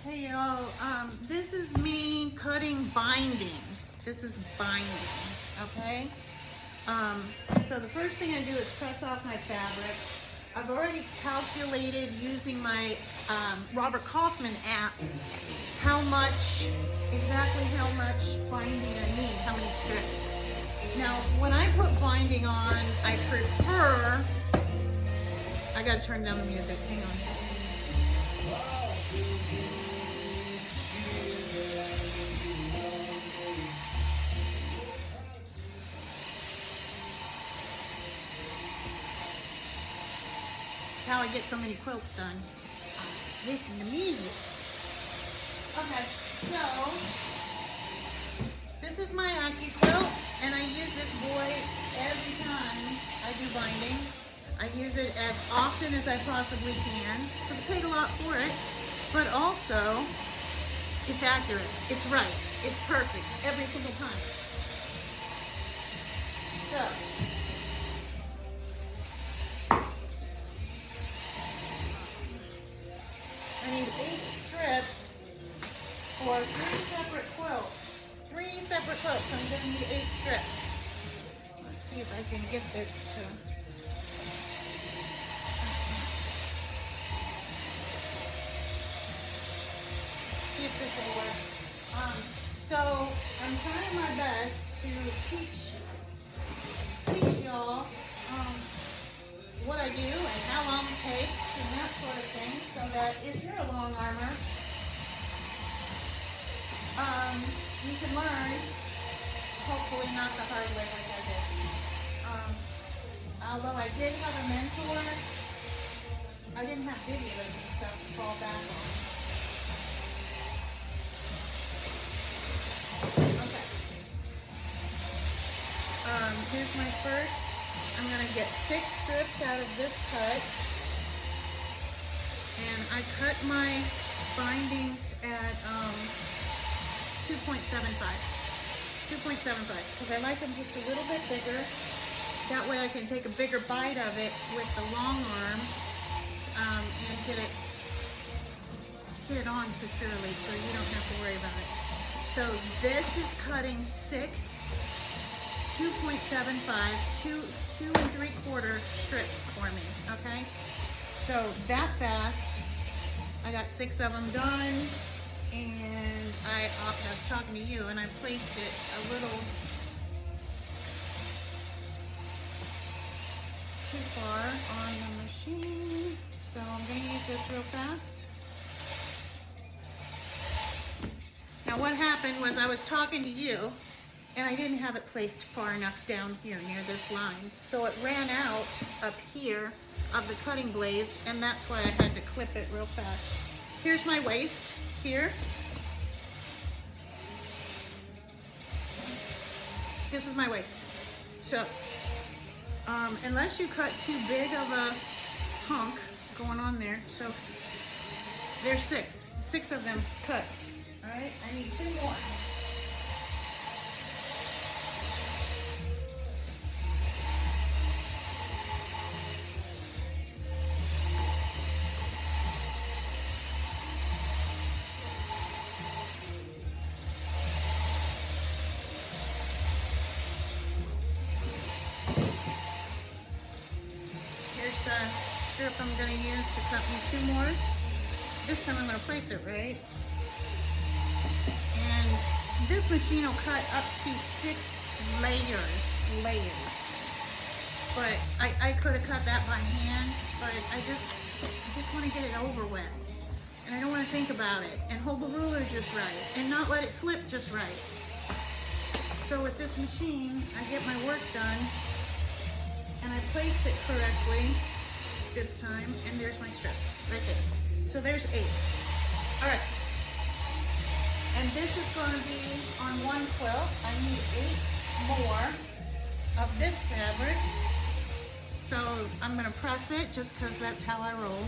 Hey y'all, this is me cutting binding. This is binding, okay? So the first thing I do is press off my fabric. I've already calculated using my Robert Kaufman app exactly how much binding I need, how many strips. Now, when I put binding on, I gotta turn down the music, hang on. How I get so many quilts done. Listen to music. Okay, so this is my AccuQuilt, and I use this boy every time I do binding. I use it as often as I possibly can because I paid a lot for it, but also it's accurate, it's right, it's perfect every single time. So I need 8 strips for 3 separate quilts. 3 separate quilts, I'm gonna need 8 strips. Let's see if I can get this to... see if this will work. So I'm trying my best to teach y'all what I do and how long it takes and that sort of thing, so that if you're a long armor, you can learn, hopefully not the hard way like I did. Although I did have a mentor, I didn't have videos and stuff to fall back on. Okay. Here's my first. I'm gonna get 6 strips out of this cut, and I cut my bindings at 2.75 because I like them just a little bit bigger. That way I can take a bigger bite of it with the long arm and get it on securely, so you don't have to worry about it. So this is cutting 6 2.75, 2 3/4 strips for me, okay? So that fast, I got 6 of them done, and I was talking to you, and I placed it a little too far on the machine, so I'm gonna use this real fast. Now what happened was I was talking to you, and I didn't have it placed far enough down here near this line. So it ran out up here of the cutting blades, and that's why I had to clip it real fast. Here's my waist here. This is my waist. So, unless you cut too big of a hunk going on there, so there's 6 of them cut. All right, I need 2 more. The strip I'm going to use to cut me 2 more. This time I'm going to place it right. And this machine will cut up to 6 layers. But I could have cut that by hand, but I just want to get it over with. And I don't want to think about it. And hold the ruler just right. And not let it slip just right. So with this machine, I get my work done. And I placed it correctly this time, and there's my strips right there. So there's 8. All right. And this is going to be on 1 quilt. I need 8 more of this fabric. So I'm going to press it just because that's how I roll.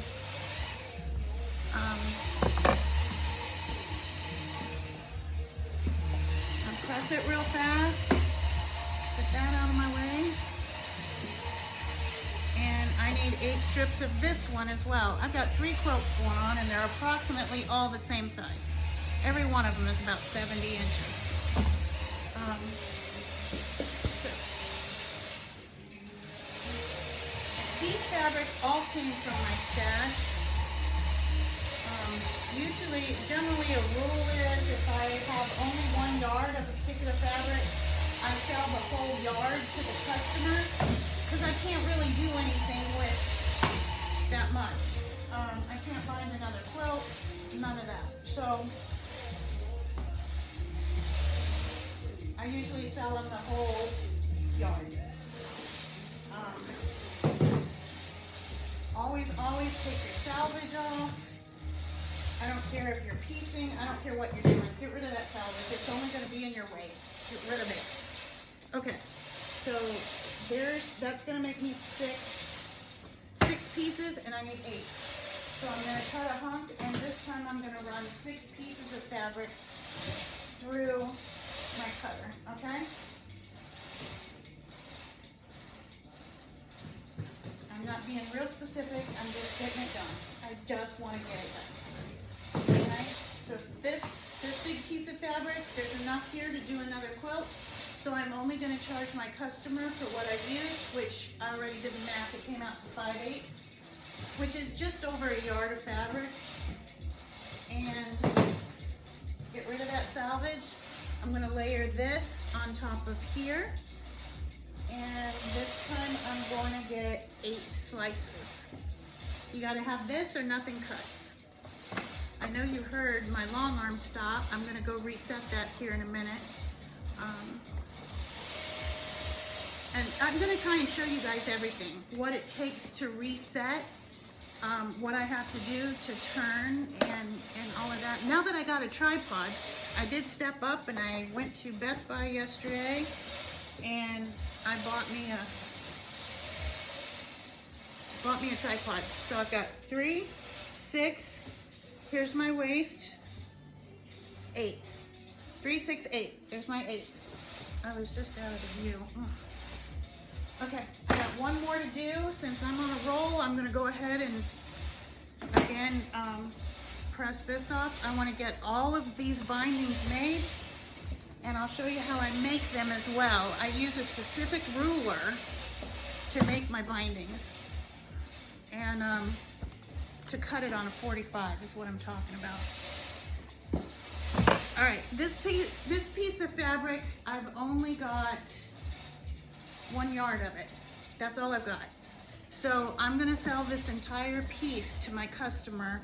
I'll press it real fast. Get that out of my way. And I need 8 strips of this one as well. I've got 3 quilts going on, and they're approximately all the same size. Every one of them is about 70 inches. So. These fabrics all came from my stash. Generally a rule is if I have only 1 yard of a particular fabric, I sell the whole yard to the customer because I can't really do anything with that much. I can't find another quilt, none of that. So I usually sell them the whole yard. Always take your salvage off. I don't care if you're piecing, I don't care what you're doing. Get rid of that salvage. It's only going to be in your way. Get rid of it. Okay, so that's going to make me six pieces, and I need 8. So I'm going to cut a hunk, and this time I'm going to run 6 pieces of fabric through my cutter, okay? I'm not being real specific, I'm just getting it done. I just want to get it done. Okay, so this big piece of fabric, there's enough here to do another quilt. So I'm only going to charge my customer for what I've used, which I already did the math. It came out to 5/8, which is just over a yard of fabric. And get rid of that salvage. I'm going to layer this on top of here. And this time I'm going to get 8 slices. You got to have this or nothing cuts. I know you heard my long arm stop. I'm going to go reset that here in a minute. And I'm going to try and show you guys everything. What it takes to reset, what I have to do to turn and all of that. Now that I got a tripod, I did step up and I went to Best Buy yesterday and I bought me a tripod. So I've got 3, 6, here's my waist, 8. 3, 6, 8. There's my 8. I was just out of the view. Okay, I got one more to do. Since I'm on a roll, I'm gonna go ahead and again press this off. I want to get all of these bindings made, and I'll show you how I make them as well. I use a specific ruler to make my bindings, and to cut it on a 45 is what I'm talking about. All right, this piece of fabric, I've only got 1 yard of it. That's all I've got. So I'm gonna sell this entire piece to my customer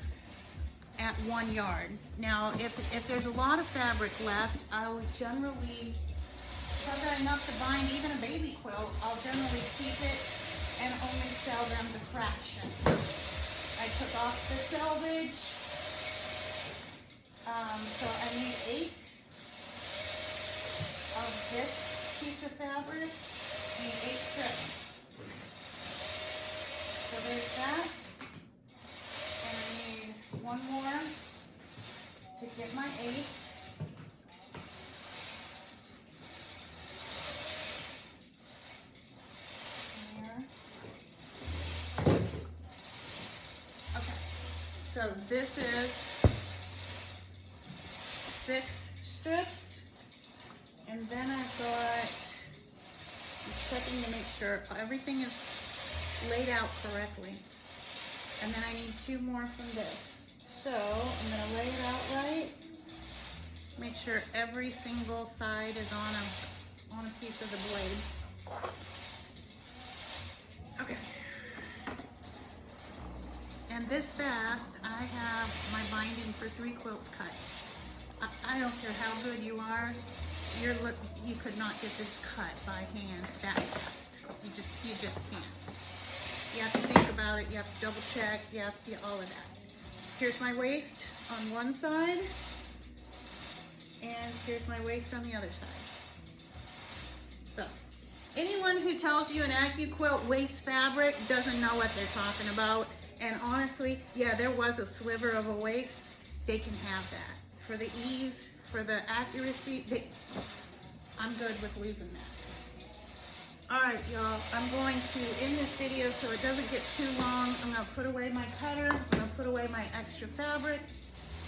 at 1 yard. Now, if there's a lot of fabric left, I'll generally, if I've got enough to bind even a baby quilt, I'll generally keep it and only sell them the fraction. I took off the salvage. So I need 8 of this piece of fabric. I need 8 strips. So there's that. And I need 1 more to get my 8. There. Okay. So this is 6 strips, and then I've got, I'm checking to make sure everything is laid out correctly, and then I need 2 more from this. So I'm going to lay it out right, make sure every single side is on a piece of the blade. Okay. And this fast, I have my binding for 3 quilts cut. I don't care how good you are, you could not get this cut by hand that fast. You just can't. You have to think about it, you have to double check, you have to all of that. Here's my waist on one side, and here's my waist on the other side. So, anyone who tells you an AccuQuilt waist fabric doesn't know what they're talking about. And honestly, yeah, there was a sliver of a waist, they can have that. For the ease, for the accuracy, I'm good with losing that. All right, y'all, I'm going to end this video so it doesn't get too long. I'm gonna put away my cutter. I'm gonna put away my extra fabric.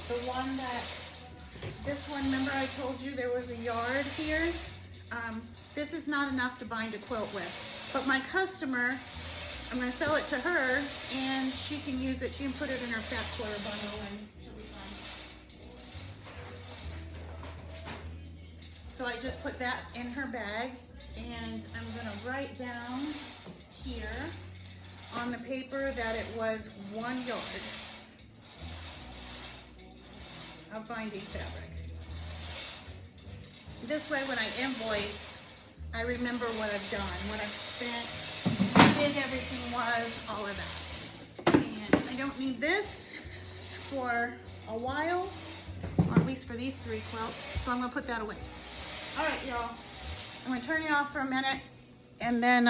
The one that, this one, remember I told you there was a yard here? This is not enough to bind a quilt with. But my customer, I'm gonna sell it to her and she can use it. She can put it in her fat quarter bundle and she'll be fine. So I just put that in her bag. And I'm gonna write down here on the paper that it was 1 yard of binding fabric. This way when I invoice, I remember what I've done, what I've spent, how big everything was, all of that. And I don't need this for a while, or at least for these 3 quilts, so I'm gonna put that away. All right, y'all. I'm gonna turn it off for a minute and then